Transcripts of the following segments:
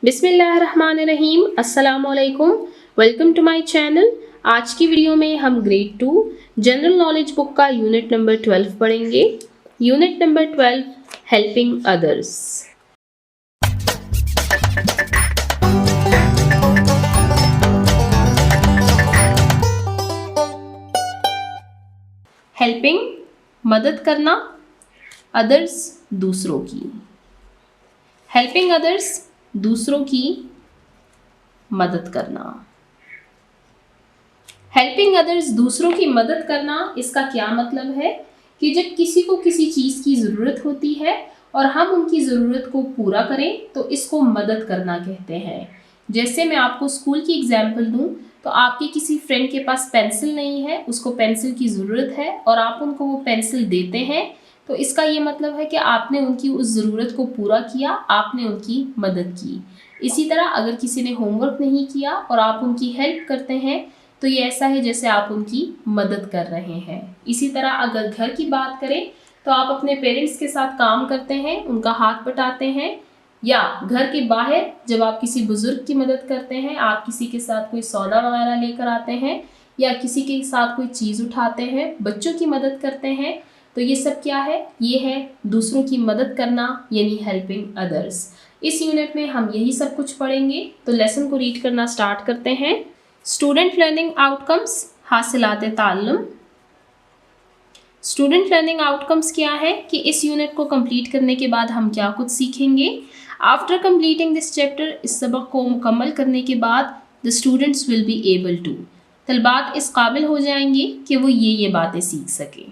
बिस्मिल्लाहिर्रहमानिर्रहीम, अस्सलामुअलैकुम। Welcome to my channel. आज की वीडियो में हम ग्रेड 2 जनरल नॉलेज बुक का यूनिट नंबर 12 पढ़ेंगे। Unit number 12 helping others. Helping मदद करना, अदर्स दूसरों की। हेल्पिंग अदर्स दूसरों की मदद करना। हेल्पिंग अदर्स दूसरों की मदद करना, इसका क्या मतलब है कि जब किसी को किसी चीज़ की ज़रूरत होती है और हम उनकी ज़रूरत को पूरा करें तो इसको मदद करना कहते हैं। जैसे मैं आपको स्कूल की एग्जाम्पल दूं तो आपके किसी फ्रेंड के पास पेंसिल नहीं है, उसको पेंसिल की ज़रूरत है और आप उनको वो पेंसिल देते हैं, तो इसका ये मतलब है कि आपने उनकी उस ज़रूरत को पूरा किया, आपने उनकी मदद की। इसी तरह अगर किसी ने होमवर्क नहीं किया और आप उनकी हेल्प करते हैं तो ये ऐसा है जैसे आप उनकी मदद कर रहे हैं। इसी तरह अगर घर की बात करें तो आप अपने पेरेंट्स के साथ काम करते हैं, उनका हाथ बटाते हैं, या घर के बाहर जब आप किसी बुजुर्ग की मदद करते हैं, आप किसी के साथ कोई सौदा वगैरह लेकर आते हैं या किसी के साथ कोई चीज़ उठाते हैं, बच्चों की मदद करते हैं, तो ये सब क्या है? ये है दूसरों की मदद करना, यानी हेल्पिंग अदर्स। इस यूनिट में हम यही सब कुछ पढ़ेंगे, तो लेसन को रीड करना स्टार्ट करते हैं। स्टूडेंट लर्निंग आउटकम्स, हासिलात ताल्लुम। स्टूडेंट लर्निंग आउटकम्स क्या है कि इस यूनिट को कंप्लीट करने के बाद हम क्या कुछ सीखेंगे। आफ्टर कंप्लीटिंग दिस चैप्टर, इस सबक को मुकम्मल करने के बाद the students will be able to, तलबात इस काबिल हो जाएंगे कि वो ये बातें सीख सकें।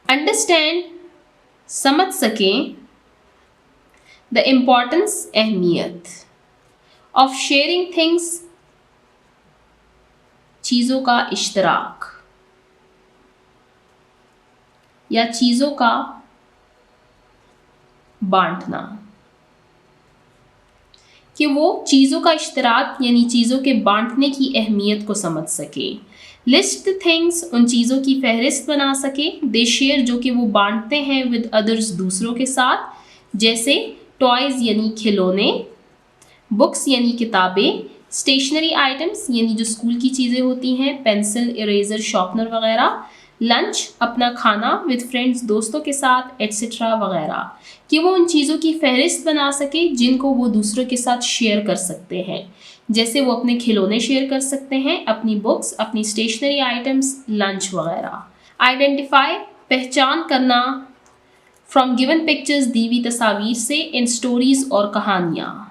अंडरस्टैंड, समझ सकें, द इम्पॉर्टेंस, अहमियत, ऑफ शेयरिंग थिंग्स, चीज़ों का इश्तराक या चीज़ों का बांटना, कि वो चीज़ों का इश्तराक यानी चीज़ों के बांटने की अहमियत को समझ सके। लिस्ट थिंग्स, उन चीज़ों की फहरिस्त बना सके। दे शेयर, जो कि वो बांटते हैं, विद अदर्स, दूसरों के साथ, जैसे टॉयज़ यानी खिलौने, बुक्स यानी किताबें, स्टेशनरी आइटम्स यानी जो स्कूल की चीज़ें होती हैं, पेंसिल, इरेजर, शार्पनर वगैरह, लंच अपना खाना, विद फ्रेंड्स, दोस्तों के साथ, एट्सेट्रा वगैरह, कि वो उन चीज़ों की फहरिस्त बना सके जिनको वो दूसरों के साथ शेयर कर सकते हैं। जैसे वो अपने खिलौने शेयर कर सकते हैं, अपनी बुक्स, अपनी स्टेशनरी आइटम्स, लंच वगैरह। आइडेंटिफाई, पहचान करना, फ्रॉम गिवन पिक्चर्स, दी हुई तस्वीर से, इन स्टोरीज और कहानियाँ,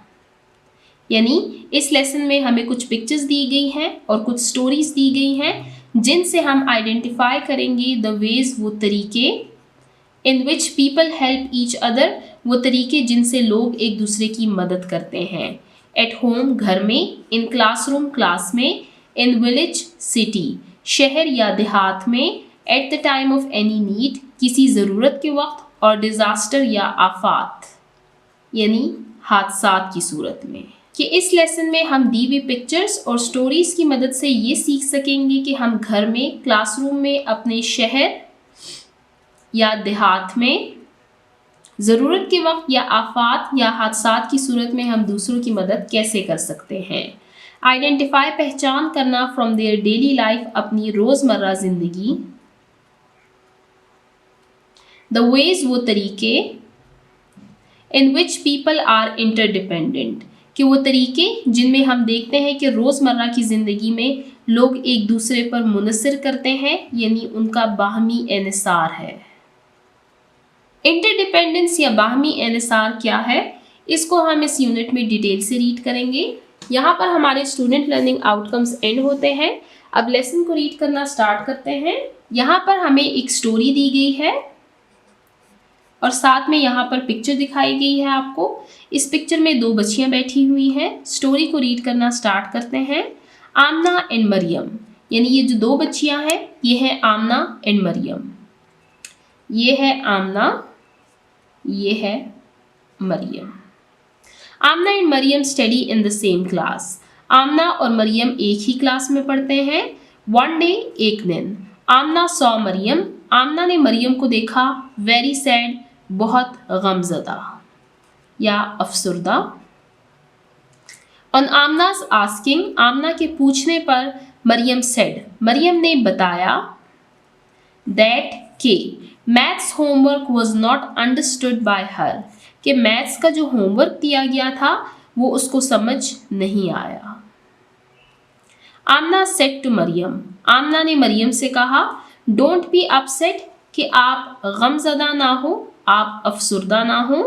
यानी इस लेसन में हमें कुछ पिक्चर्स दी गई हैं और कुछ स्टोरीज दी गई हैं जिनसे हम आइडेंटिफाई करेंगे द वेज, वो तरीके, in which people help each other, वो तरीके जिनसे लोग एक दूसरे की मदद करते हैं। एट होम, घर में, इन क्लासरूम, क्लास में, इन विलेज, सिटी, शहर या देहात में, at the time of any need, किसी ज़रूरत के वक्त, और डिज़ास्टर या आफात यानी हादसात की सूरत में। कि इस लेसन में हम दी हुई पिक्चर्स और स्टोरीज की मदद से ये सीख सकेंगे कि हम घर में, क्लासरूम में, अपने शहर या देहात में, ज़रूरत के वक्त या आफात या हादसात की सूरत में हम दूसरों की मदद कैसे कर सकते हैं। आइडेंटिफाई, पहचान करना, फ्रॉम देयर डेली लाइफ, अपनी रोज़मर्रा ज़िंदगी, द वेज, वो तरीके, in which people are interdependent, कि वो तरीके जिनमें हम देखते हैं कि रोज़मर्रा की ज़िंदगी में लोग एक दूसरे पर मुनसर करते हैं, यानी उनका बाहमी एनसार है। इंटरडिपेंडेंस या बाहमी एनसार क्या है, इसको हम इस यूनिट में डिटेल से रीड करेंगे। यहाँ पर हमारे स्टूडेंट लर्निंग आउटकम्स एंड होते हैं। अब लेसन को रीड करना स्टार्ट करते हैं। यहाँ पर हमें एक स्टोरी दी गई है और साथ में यहाँ पर पिक्चर दिखाई गई है आपको। इस पिक्चर में दो बच्चियाँ बैठी हुई हैं। स्टोरी को रीड करना स्टार्ट करते हैं। आमना एंड मरियम, यानी ये जो दो बच्चियाँ हैं ये है आमना एंड मरियम। ये है आमना, ये है Maryam. Aamna and Maryam study in the same class. Aamna और मरियम एक ही क्लास में पढ़ते हैं। वन डे, एक दिन, आमना सॉ मरियम, आमना ने मरियम को देखा, वेरी सैड, बहुत गमज़दा या अफसरदा। ऑन आमना's आस्किंग, आमना के पूछने पर मरियम सेड, मरियम ने बताया दैट के maths homework was not understood by हर, कि मैथ्स का जो होमवर्क दिया गया था वो उसको समझ नहीं आया। आमना सेड टू मरियम, आमना ने मरियम से कहा डोंट बी अपसेट, कि आप गमज़दा ना हो, आप अफसुर्दा ना हो।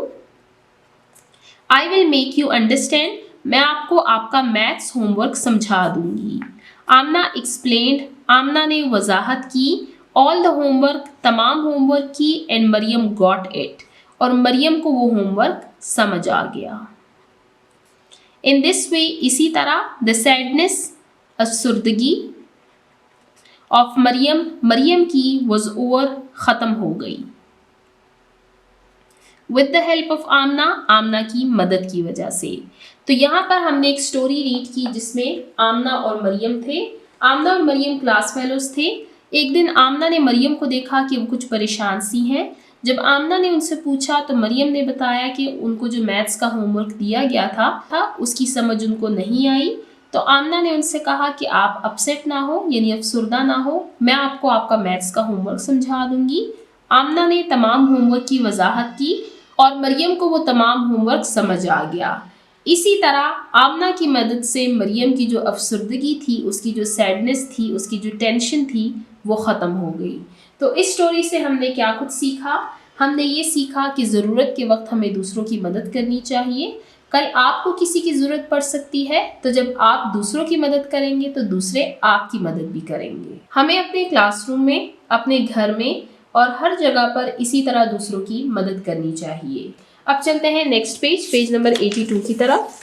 I will make you understand, मैं आपको आपका मैथ्स होमवर्क समझा दूंगी। आमना एक्सप्लेन्ड, आमना ने वजाहत की, ऑल द होमवर्क, तमाम होमवर्क की, एंड मरियम गॉट इट, और मरियम को वो होमवर्क समझ आ गया। इन दिस वे, इसी तरह, द सैडनेस, अफसुर्दगी, ऑफ मरियम, मरियम की, वॉज ओवर, ख़त्म हो गई। With the help of Aamna, Aamna की मदद की वजह से। तो यहाँ पर हमने एक स्टोरी रीड की जिसमें आमना और मरियम थे। आमना और मरियम क्लास फेलोज थे। एक दिन आमना ने मरियम को देखा कि वो कुछ परेशान सी हैं। जब आमना ने उनसे पूछा तो मरियम ने बताया कि उनको जो मैथ्स का होमवर्क दिया गया था उसकी समझ उनको नहीं आई। तो आमना ने उनसे कहा कि आप अपसेट ना हो, यानी अफसुर्दा ना हो, मैं आपको आपका मैथ्स का होमवर्क समझा दूंगी। आमना ने तमाम होमवर्क की वजाहत की और मरियम को वो तमाम होमवर्क समझ आ गया। इसी तरह आमना की मदद से मरियम की जो अफसुर्दगी थी, उसकी जो सैडनेस थी, उसकी जो टेंशन थी, वो ख़त्म हो गई। तो इस स्टोरी से हमने क्या कुछ सीखा? हमने ये सीखा कि ज़रूरत के वक्त हमें दूसरों की मदद करनी चाहिए। कल आपको किसी की ज़रूरत पड़ सकती है, तो जब आप दूसरों की मदद करेंगे तो दूसरे आपकी मदद भी करेंगे। हमें अपने क्लासरूम में, अपने घर में और हर जगह पर इसी तरह दूसरों की मदद करनी चाहिए। अब चलते हैं नेक्स्ट पेज, पेज नंबर 82 की तरफ।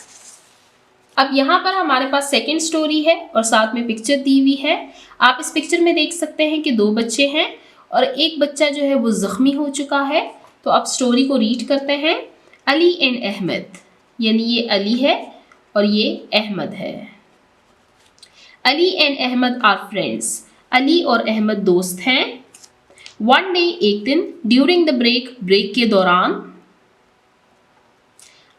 अब यहाँ पर हमारे पास सेकेंड स्टोरी है और साथ में पिक्चर दी हुई है। आप इस पिक्चर में देख सकते हैं कि 2 बच्चे हैं और एक बच्चा जो है वो ज़ख्मी हो चुका है। तो अब स्टोरी को रीड करते हैं। अली एंड अहमद, यानी ये अली है और ये अहमद है। Ali and Ahmed are friends, Ali और अहमद दोस्त हैं। वन डे, एक दिन, ड्यूरिंग द ब्रेक, ब्रेक के दौरान,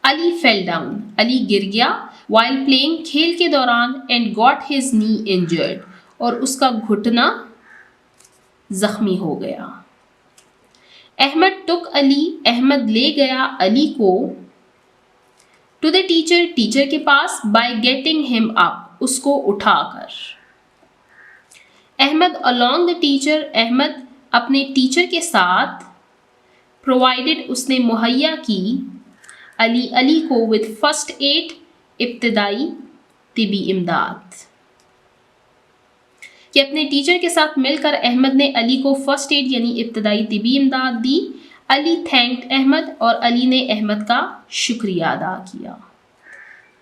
अली फेल डाउन, अली गिर गया, वाइल प्लेइंग, खेल के दौरान, and got his knee injured, और उसका घुटना जख्मी हो गया। अहमद टुक अली, अहमद ले गया अली को, टू द टीचर, टीचर के पास, बाय गेटिंग हिम अप, उसको उठाकर। Ahmed along the teacher, Ahmed अपने टीचर के साथ, प्रोवाइडेड, उसने मुहैया की, अली, अली को, विद फर्स्ट एड, इब्तदाई तिबी इमदाद, कि अपने टीचर के साथ मिलकर अहमद ने अली को फर्स्ट एड यानी इब्तदाई तिबी इमदाद दी। अली थैंक्ड अहमद, और अली ने अहमद का शुक्रिया अदा किया।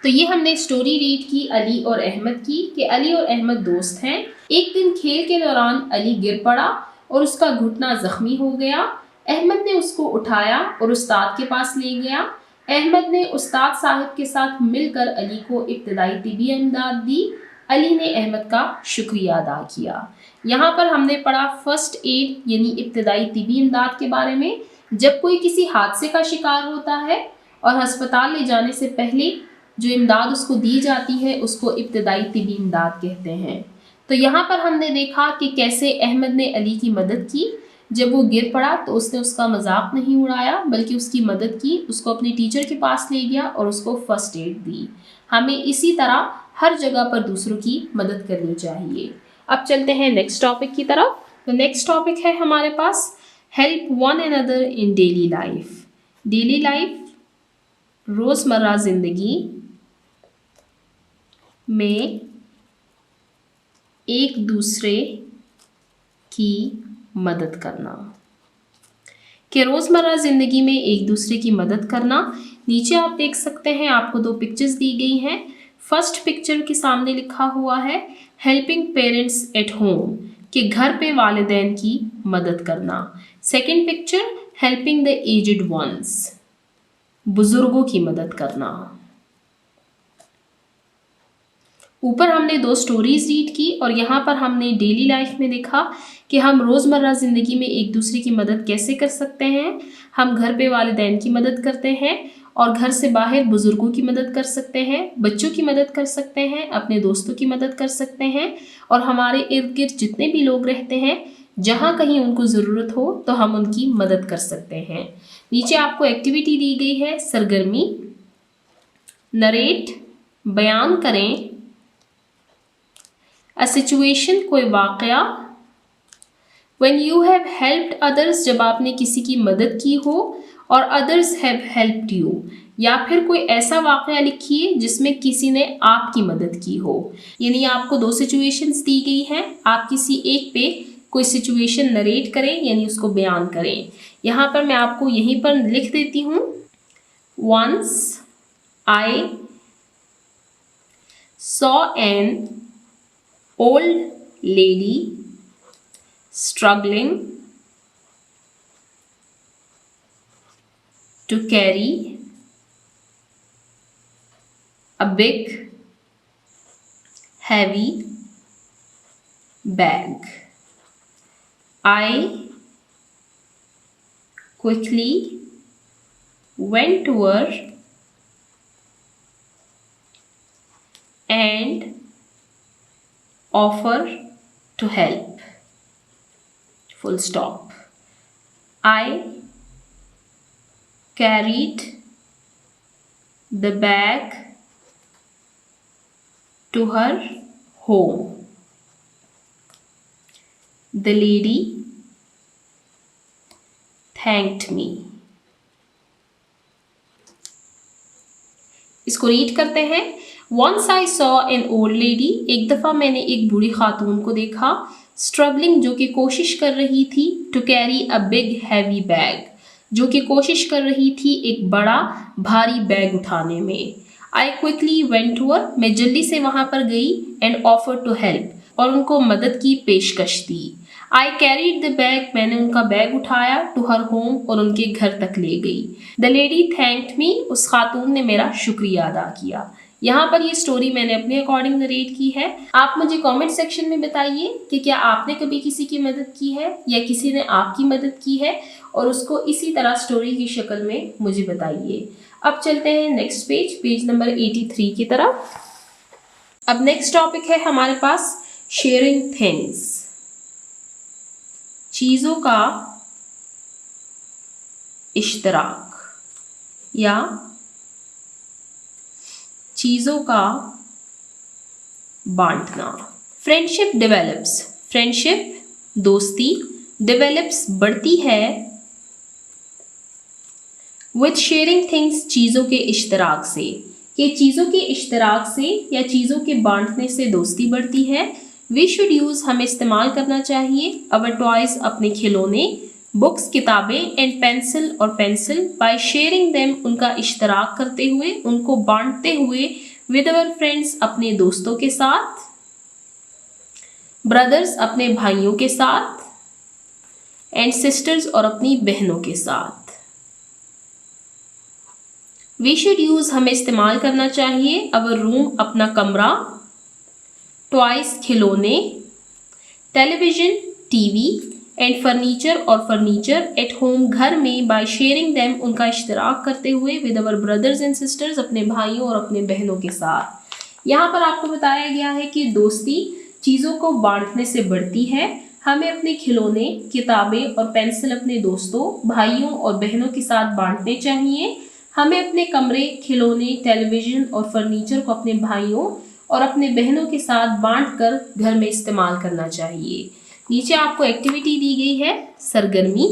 तो ये हमने स्टोरी रीड की अली और अहमद की, कि अली और अहमद दोस्त हैं। एक दिन खेल के दौरान अली गिर पड़ा और उसका घुटना जख्मी हो गया। अहमद ने उसको उठाया और उस्ताद के पास ले गया। अहमद ने उस्ताद साहब के साथ मिलकर अली को इब्तदाई तिबी इमदाद दी। अली ने अहमद का शुक्रिया अदा किया। यहाँ पर हमने पढ़ा फर्स्ट एड यानी इब्तदाई तिबी इमदाद के बारे में। जब कोई किसी हादसे का शिकार होता है और अस्पताल ले जाने से पहले जो इमदाद उसको दी जाती है उसको इब्तदाई तिबी इमदाद कहते हैं। तो यहाँ पर हमने देखा कि कैसे अहमद ने अली की मदद की। जब वो गिर पड़ा तो उसने उसका मजाक नहीं उड़ाया बल्कि उसकी मदद की, उसको अपने टीचर के पास ले गया और उसको फर्स्ट एड दी। हमें इसी तरह हर जगह पर दूसरों की मदद करनी चाहिए। अब चलते हैं नेक्स्ट टॉपिक की तरफ। तो नेक्स्ट टॉपिक है हमारे पास help one another in daily life. Daily life, रोज़मर्रा ज़िंदगी में एक दूसरे की मदद करना। कि रोज़मर्रा ज़िंदगी में एक दूसरे की मदद करना। नीचे आप देख सकते हैं, आपको 2 पिक्चर्स दी गई हैं। फर्स्ट पिक्चर के सामने लिखा हुआ है हेल्पिंग पेरेंट्स एट होम, कि घर पे वालिदैन की मदद करना। Second picture helping the aged ones, बुजुर्गों की मदद करना। ऊपर हमने 2 स्टोरीज रीड की और यहाँ पर हमने डेली लाइफ में देखा कि हम रोज़मर्रा ज़िंदगी में एक दूसरे की मदद कैसे कर सकते हैं। हम घर पे वालिदैन की मदद करते हैं और घर से बाहर बुजुर्गों की मदद कर सकते हैं, बच्चों की मदद कर सकते हैं, अपने दोस्तों की मदद कर सकते हैं और हमारे इर्द गिर्द जितने भी लोग रहते हैं जहाँ कहीं उनको ज़रूरत हो तो हम उनकी मदद कर सकते हैं। नीचे आपको एक्टिविटी दी गई है सरगर्मी, नरेट बयान करें, अ सिचुएशन कोई वाकया, when you have helped others जब आपने किसी की मदद की हो और अदर्स हैव हेल्प्ड यू, या फिर कोई ऐसा वाकया लिखिए जिसमें किसी ने आपकी मदद की हो। यानी आपको दो सिचुएशंस दी गई हैं, आप किसी एक पे कोई सिचुएशन नरेट करें यानी उसको बयान करें। यहाँ पर मैं आपको यहीं पर लिख देती हूँ, once I saw an old lady struggling to carry a big heavy bag. I quickly went to her and offered to help. Full stop. I carried the bag to her home. The lady thanked me. इसको read करते हैं। Once I saw an old lady, एक दफ़ा मैंने एक बूढ़ी खातून को देखा, struggling जो कि कोशिश कर रही थी, to carry a big heavy bag जो कि कोशिश कर रही थी एक बड़ा भारी बैग उठाने में। I quickly went to her, मैं जल्दी से वहाँ पर गई, एंड ऑफर टू हेल्प और उनको मदद की पेशकश दी। आई कैरीड द बैग, मैंने उनका बैग उठाया, टू हर होम और उनके घर तक ले गई। द लेडी थैंक्ड मी, उस खातून ने मेरा शुक्रिया अदा किया। यहाँ पर ये स्टोरी मैंने अपने अकॉर्डिंग नरेट की है। आप मुझे कमेंट सेक्शन में बताइए कि क्या आपने कभी किसी की मदद की है या किसी ने आपकी मदद की है, और उसको इसी तरह स्टोरी की शक्ल में मुझे बताइए। अब चलते हैं नेक्स्ट पेज नंबर 83 की तरफ। अब नेक्स्ट टॉपिक है हमारे पास शेयरिंग थिंग्स, चीज़ों का इश्तराक या चीज़ों का बांटना। फ्रेंडशिप डेवलप्स, फ्रेंडशिप दोस्ती डेवलप्स बढ़ती है, विथ शेयरिंग थिंग्स चीज़ों के इश्तराक से, कि चीज़ों के इश्तराक से या चीज़ों के बांटने से दोस्ती बढ़ती है। वी शुड यूज़, हमें इस्तेमाल करना चाहिए, अवर टॉयज अपने खिलौने, बुक्स किताबें, एंड पेंसिल और पेंसिल, बाय शेयरिंग देम उनका इश्तराक करते हुए, उनको बांटते हुए, विद अवर फ्रेंड्स अपने दोस्तों के साथ, ब्रदर्स अपने भाइयों के साथ, एंड सिस्टर्स और अपनी बहनों के साथ। वी शुड यूज़, हमें इस्तेमाल करना चाहिए, अवर रूम अपना कमरा, टॉयज खिलौने, टेलीविज़न टीवी, एंड फर्नीचर और फर्नीचर, एट होम घर में, बाय शेयरिंग देम उनका इश्तराक करते हुए, with our brothers and sisters अपने भाइयों और अपने बहनों के साथ। यहाँ पर आपको बताया गया है कि दोस्ती चीज़ों को बांटने से बढ़ती है। हमें अपने खिलौने, किताबें और पेंसिल अपने दोस्तों, भाइयों और बहनों के साथ बांटने चाहिए। हमें अपने कमरे, खिलौने, टेलीविज़न और फर्नीचर को अपने भाइयों और अपने बहनों के साथ बांटकर घर में इस्तेमाल करना चाहिए। नीचे आपको एक्टिविटी दी गई है सरगर्मी,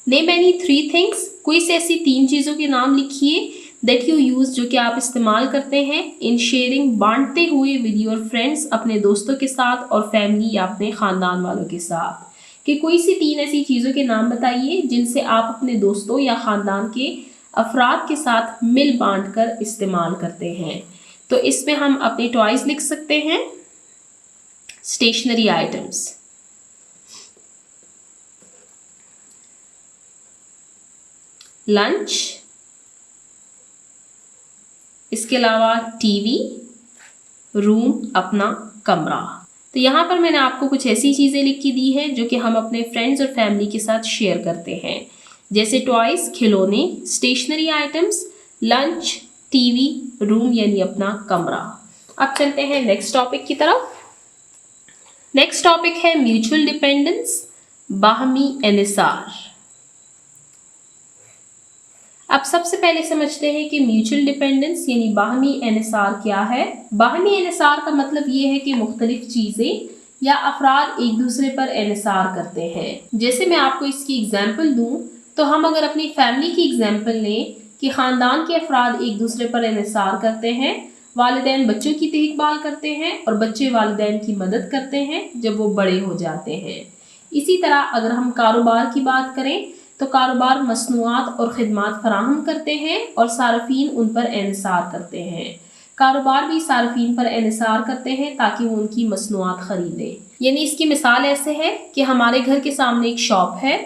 नेम एनी 3 थिंग्स, कोई से ऐसी 3 चीज़ों के नाम लिखिए दैट यू यूज़ जो कि आप इस्तेमाल करते हैं, इन शेयरिंग बांटते हुए, विद योर फ्रेंड्स अपने दोस्तों के साथ और फैमिली या अपने ख़ानदान वालों के साथ। कि कोई सी 3 ऐसी चीज़ों के नाम बताइए जिनसे आप अपने दोस्तों या ख़ानदान के अफराद के साथ मिल बांट कर इस्तेमाल करते हैं। तो इसमें हम अपने टॉयज़ लिख सकते हैं, स्टेशनरी आइटम्स, लंच, इसके अलावा टीवी, रूम अपना कमरा। तो यहाँ पर मैंने आपको कुछ ऐसी चीज़ें लिख के दी है जो कि हम अपने फ्रेंड्स और फैमिली के साथ शेयर करते हैं। जैसे टॉयज खिलौने, stationery items, lunch, TV, room यानी अपना कमरा। अब चलते हैं नेक्स्ट टॉपिक की तरफ। नेक्स्ट टॉपिक है म्यूचुअल डिपेंडेंस, बाहमी एनसार। अब सबसे पहले समझते हैं कि म्यूचुअल डिपेंडेंस यानी बाहमी एनसार क्या है। बाहमी एनसार का मतलब ये है कि मुख्तलिफ चीज़ें या अफराद एक दूसरे पर एनसार करते हैं। जैसे मैं आपको इसकी एग्जाम्पल दूं तो हम अगर अपनी फैमिली की एग्जाम्पल लें कि ख़ानदान के अफराद एक दूसरे पर एनसार करते हैं, वालिदैन बच्चों की देखभाल करते हैं और बच्चे वालिदैन की मदद करते हैं जब वो बड़े हो जाते हैं। इसी तरह अगर हम कारोबार की बात करें तो कारोबार मसनूआत और ख़िदमात फराहम करते हैं और सार्फिन उन पर एनसार करते हैं। कारोबार भी सार्फिन पर एनसार करते हैं ताकि वो उनकी मसनूआत ख़रीदें। यानी इसकी मिसाल ऐसे है कि हमारे घर के सामने एक शॉप है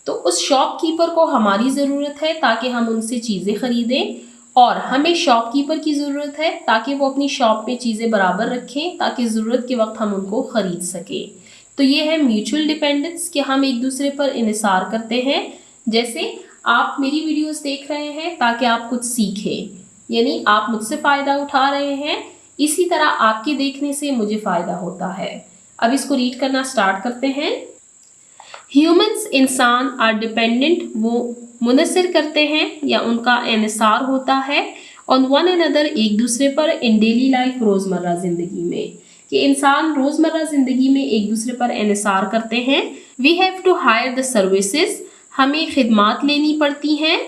तो उस शॉपकीपर को हमारी ज़रूरत है ताकि हम उनसे चीज़ें ख़रीदें और हमें शॉपकीपर की ज़रूरत है ताकि वो अपनी शॉप पे चीज़ें बराबर रखें ताकि ज़रूरत के वक्त हम उनको ख़रीद सकें। तो ये है म्यूचुअल डिपेंडेंस कि हम एक दूसरे पर इन्हिसार करते हैं। जैसे आप मेरी वीडियोस देख रहे हैं ताकि आप कुछ सीखें, यानी आप मुझसे फ़ायदा उठा रहे हैं, इसी तरह आपके देखने से मुझे फ़ायदा होता है। अब इसको रीड करना स्टार्ट करते हैं। ह्यूमंस इंसान आर डिपेंडेंट, वो मुनसर करते हैं या उनका इन्हिसार होता है ऑन वन अनदर, एक दूसरे पर, इन डेली लाइफ, रोज़मर्रा ज़िंदगी में, कि इंसान रोज़मर्रा ज़िंदगी में एक दूसरे पर इन्हिसार करते हैं। We have to hire the services, हमें खिदमात लेनी पड़ती हैं,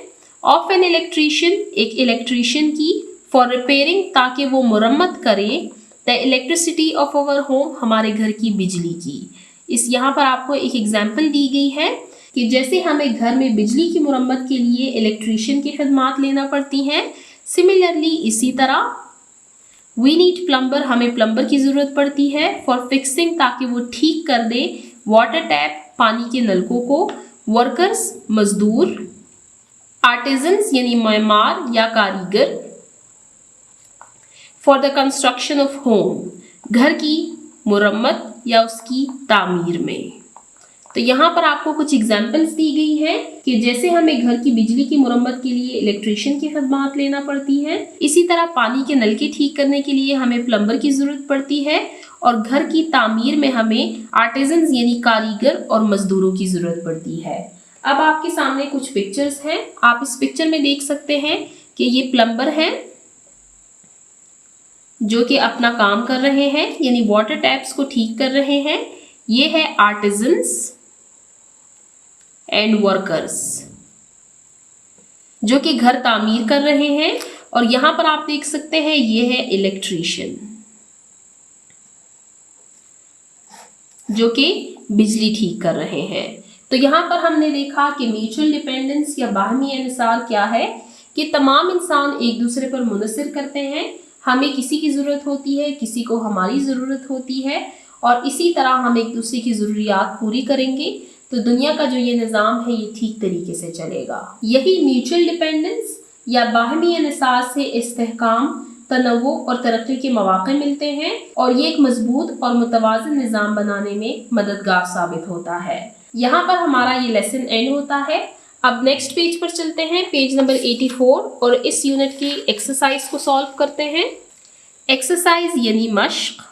ऑफ एन इलेक्ट्रीशियन, एक इलेक्ट्रीशियन की, फॉर रिपेयरिंग, ताकि वो मुरम्मत करे, the electricity of our home, हमारे घर की बिजली की। इस यहाँ पर आपको एक एग्जाम्पल दी गई है कि जैसे हमें घर में बिजली की मुरम्मत के लिए इलेक्ट्रीशियन की खिदमात लेना पड़ती हैं, सिमिलरली इसी तरह वी नीड प्लम्बर, हमें प्लम्बर की ज़रूरत पड़ती है, फॉर फिक्सिंग, ताकि वो ठीक कर दे, वाटर टैप, पानी के नलकों को, वर्कर्स, मजदूर, आर्टिजन्स यानी मेमार या कारीगर, for the construction of home, घर की मुरम्मत या उसकी तामीर में। तो यहाँ पर आपको कुछ एग्जाम्पल्स दी गई है कि जैसे हमें घर की बिजली की मुरम्मत के लिए इलेक्ट्रीशियन की खदमात लेना पड़ती है, इसी तरह पानी के नलके ठीक करने के लिए हमें प्लम्बर की ज़रूरत पड़ती है और घर की तामीर में हमें आर्टिजन्स यानी कारीगर और मजदूरों की ज़रूरत पड़ती है। अब आपके सामने कुछ पिक्चर्स हैं, आप इस पिक्चर में देख सकते हैं कि ये प्लम्बर हैं जो कि अपना काम कर रहे हैं, यानी वाटर टैप्स को ठीक कर रहे हैं। ये है आर्टिजन्स एंड वर्कर्स जो कि घर तामीर कर रहे हैं, और यहां पर आप देख सकते हैं ये है इलेक्ट्रीशियन जो कि बिजली ठीक कर रहे हैं। तो यहाँ पर हमने देखा कि म्यूचुअल डिपेंडेंस या बाहमी इन्हिसार क्या है कि तमाम इंसान एक दूसरे पर मुनसर करते हैं, हमें किसी की ज़रूरत होती है, किसी को हमारी ज़रूरत होती है, और इसी तरह हम एक दूसरे की ज़रूरियात पूरी करेंगे तो दुनिया का जो ये निज़ाम है ये ठीक तरीके से चलेगा। यही म्यूचुअल डिपेंडेंस या बाहमी इन्हिसार से इस्तेहकाम, तनव्वु और तरक्की के मौके मिलते हैं और ये एक मजबूत और मुतवाज़िन निज़ाम बनाने में मददगार साबित होता है। यहाँ पर हमारा ये लेसन एंड होता है। अब नेक्स्ट पेज पर चलते हैं, पेज नंबर 84, और इस यूनिट की एक्सरसाइज को सॉल्व करते हैं। एक्सरसाइज यानी मश्क।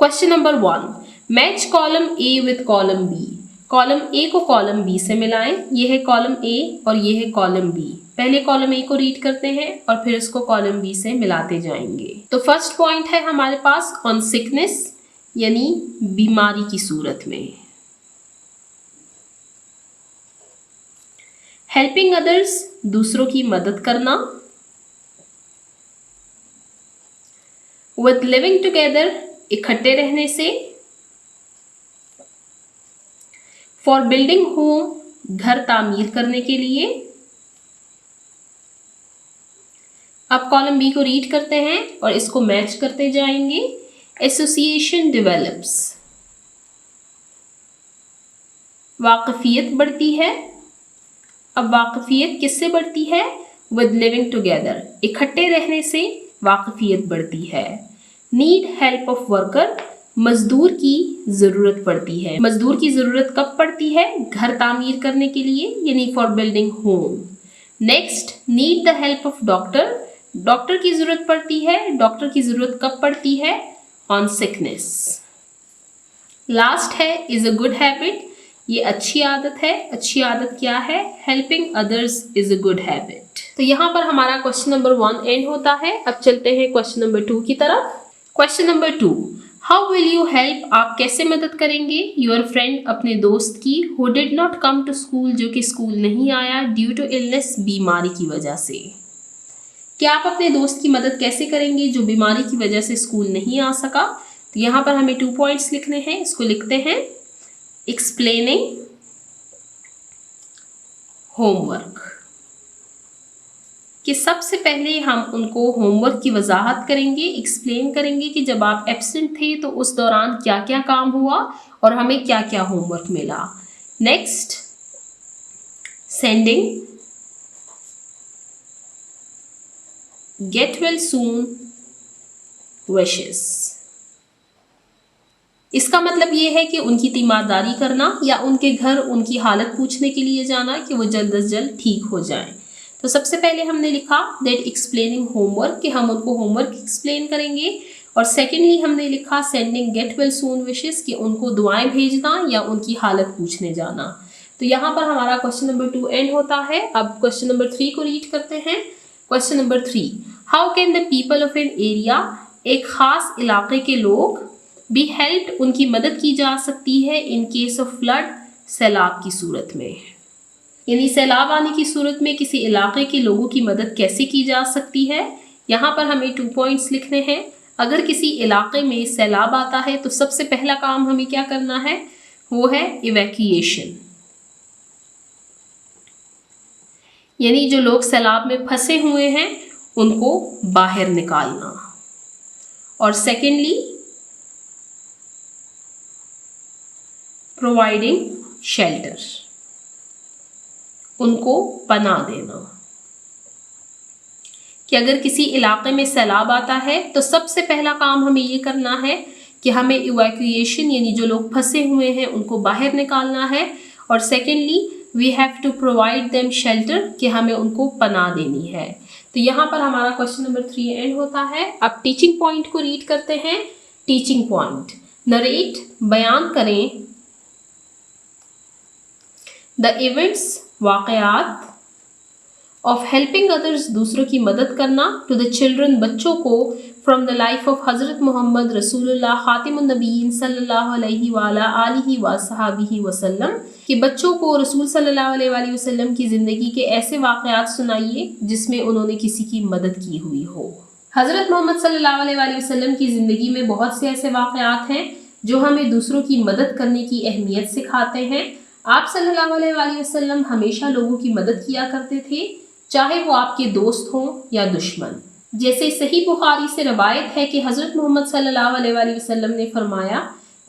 Question number 1, match column A with column B. Column A को कॉलम बी से मिलाएं। ये है कॉलम ए और ये है कॉलम बी। पहले कॉलम ए को रीड करते हैं और फिर इसको कॉलम बी से मिलाते जाएंगे। तो फर्स्ट पॉइंट है हमारे पास ऑन सिकनेस, यानी बीमारी की सूरत में। हेल्पिंग अदर्स, दूसरों की मदद करना। विद लिविंग टुगेदर, इकट्ठे रहने से। फॉर बिल्डिंग होम, घर तामीर करने के लिए। अब कॉलम बी को रीड करते हैं और इसको मैच करते जाएंगे। एसोसिएशन डेवलप्स, वाकफियत बढ़ती है। अब वाकफियत किससे बढ़ती है? विद लिविंग टुगेदर, इकट्ठे रहने से वाकफियत बढ़ती है। नीड हेल्प ऑफ वर्कर, मजदूर की ज़रूरत पड़ती है। मजदूर की ज़रूरत कब पड़ती है? घर तामीर करने के लिए, यानी for building home. Next, need the help of doctor. Doctor की ज़रूरत पड़ती है। डॉक्टर की ज़रूरत कब पड़ती है? On sickness. लास्ट है इज़ अ गुड हैबिट। ये अच्छी आदत है। अच्छी आदत क्या है? Helping others is a good habit. तो यहाँ पर हमारा क्वेश्चन नंबर 1 एंड होता है। अब चलते हैं क्वेश्चन नंबर 2 की तरफ। Question number 2, how will you help? आप कैसे मदद करेंगे योर फ्रेंड, अपने दोस्त की, who did not come to school, जो कि स्कूल नहीं आया, ड्यू टू इलनेस, बीमारी की वजह से। क्या आप अपने दोस्त की मदद कैसे करेंगे जो बीमारी की वजह से स्कूल नहीं आ सका? तो यहाँ पर हमें 2 पॉइंट्स लिखने हैं। इसको लिखते हैं एक्सप्लेनिंग होमवर्क, कि सबसे पहले हम उनको होमवर्क की वजाहत करेंगे, एक्सप्लेन करेंगे कि जब आप एब्सेंट थे तो उस दौरान क्या क्या काम हुआ और हमें क्या क्या होमवर्क मिला। Next, sending get well soon wishes. इसका मतलब ये है कि उनकी तीमारदारी करना या उनके घर उनकी हालत पूछने के लिए जाना कि वो जल्द से जल्द ठीक हो जाएं। तो सबसे पहले हमने लिखा दैट एक्सप्लेनिंग होमवर्क, कि हम उनको होमवर्क एक्सप्लेन करेंगे। और सेकेंडली हमने लिखा sending get well soon wishes, कि उनको दुआएं भेजना या उनकी हालत पूछने जाना। तो यहाँ पर हमारा क्वेश्चन नंबर 2 एंड होता है। अब क्वेश्चन नंबर 3 को रीड करते हैं। Question number 3, how can the people of an area, एक खास इलाके के लोग, बी हेल्प्ड, उनकी मदद की जा सकती है, इन केस ऑफ फ्लड, सैलाब की सूरत में। यानी सैलाब आने की सूरत में किसी इलाके के लोगों की मदद कैसे की जा सकती है? यहाँ पर हमें 2 पॉइंट्स लिखने हैं। अगर किसी इलाके में सैलाब आता है तो सबसे पहला काम हमें क्या करना है? वो है इवैक्यूएशन, यानी जो लोग सैलाब में फंसे हुए हैं उनको बाहर निकालना। और सेकेंडली, प्रोवाइडिंग शेल्टर, उनको पनाह देना। कि अगर किसी इलाके में सैलाब आता है तो सबसे पहला काम हमें ये करना है कि हमें इवैक्यूएशन, यानी जो लोग फंसे हुए हैं उनको बाहर निकालना है। और secondly, we have to provide them shelter, कि हमें उनको पनाह देनी है। तो यहाँ पर हमारा क्वेश्चन नंबर 3 एंड होता है। अब टीचिंग पॉइंट को रीड करते हैं। टीचिंग पॉइंट, नरेट, बयान करें, द इवेंट्स, वाक़यात, ऑफ हेल्पिंग अदर्स, दूसरों की मदद करना, टू द चिल्ड्रन, बच्चों को, फ्रॉम द लाइफ ऑफ हज़रत मोहम्मद रसूलुल्लाह खातिमुन नबीयीन सल्लल्लाहु अलैहि वाला आलिहि वसहबिहि वसल्लम, कि बच्चों को रसूल सल्लल्लाहु अलैहि वसल्लम की ज़िंदगी के ऐसे वाक़यात सुनाइए जिसमें उन्होंने किसी की मदद की हुई हो। हज़रत मोहम्मद सल्लल्लाहु अलैहि वसल्लम की ज़िंदगी में बहुत से ऐसे वाक़यात हैं जो हमें दूसरों की मदद करने की अहमियत सिखाते हैं। आप सल्लल्लाहु अलैहि वसल्लम हमेशा लोगों की मदद किया करते थे, चाहे वो आपके दोस्त हों या दुश्मन। जैसे सही बुखारी से रवायत है कि हज़रत मोहम्मद सल्लल्लाहु अलैहि वसल्लम ने फरमाया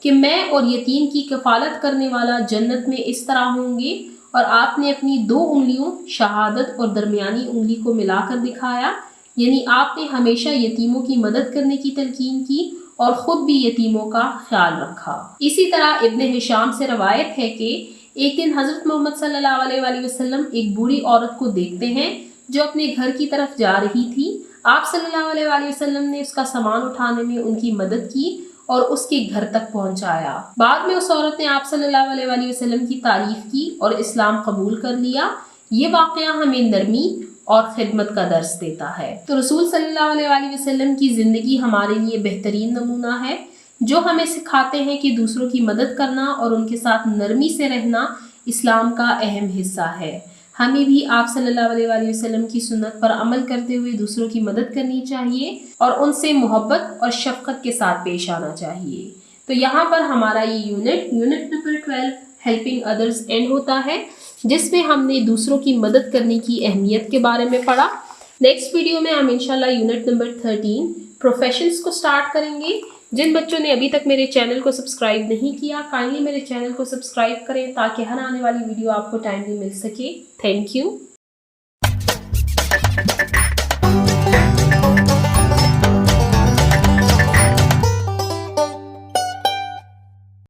कि मैं और यतीम की कफ़ालत करने वाला जन्नत में इस तरह होंगे, और आपने अपनी 2 उंगलियों शहादत और दरमियानी उंगली को मिलाकर दिखाया, यानी आपने हमेशा यतीमों की मदद करने की तलकीन की और ख़ुद भी यतीमों का ख्याल रखा। इसी तरह इब्न हिशाम से रवायत है कि एक दिन हज़रत मोहम्मद सल्लल्लाहु अलैहि वसल्लम एक बूढ़ी औरत को देखते हैं जो अपने घर की तरफ जा रही थी। आप सल्लल्लाहु अलैहि वसल्लम ने उसका सामान उठाने में उनकी मदद की और उसके घर तक पहुंचाया। बाद में उस औरत ने आप सल्लल्लाहु अलैहि वसल्लम की तारीफ की और इस्लाम कबूल कर लिया। ये वाक़या हमें नरमी और खिदमत का दर्स देता है। तो रसूल सल्लल्लाहु अलैहि वसल्लम की ज़िंदगी हमारे लिए बेहतरीन नमूना है, जो हमें सिखाते हैं कि दूसरों की मदद करना और उनके साथ नरमी से रहना इस्लाम का अहम हिस्सा है। हमें भी आप सल्लल्लाहु अलैहि वसल्लम की सुन्नत पर अमल करते हुए दूसरों की मदद करनी चाहिए और उनसे मोहब्बत और शफ़क़त के साथ पेश आना चाहिए। तो यहाँ पर हमारा ये unit number 12 helping others and होता है, जिसमें हमने दूसरों की मदद करने की अहमियत के बारे में पढ़ा। नेक्स्ट वीडियो में हम इंशाल्लाह यूनिट नंबर 13 प्रोफेशंस को स्टार्ट करेंगे। जिन बच्चों ने अभी तक मेरे चैनल को सब्सक्राइब नहीं किया, काइंडली मेरे चैनल को सब्सक्राइब करें ताकि हर आने वाली वीडियो आपको टाइमली मिल सके। Thank you.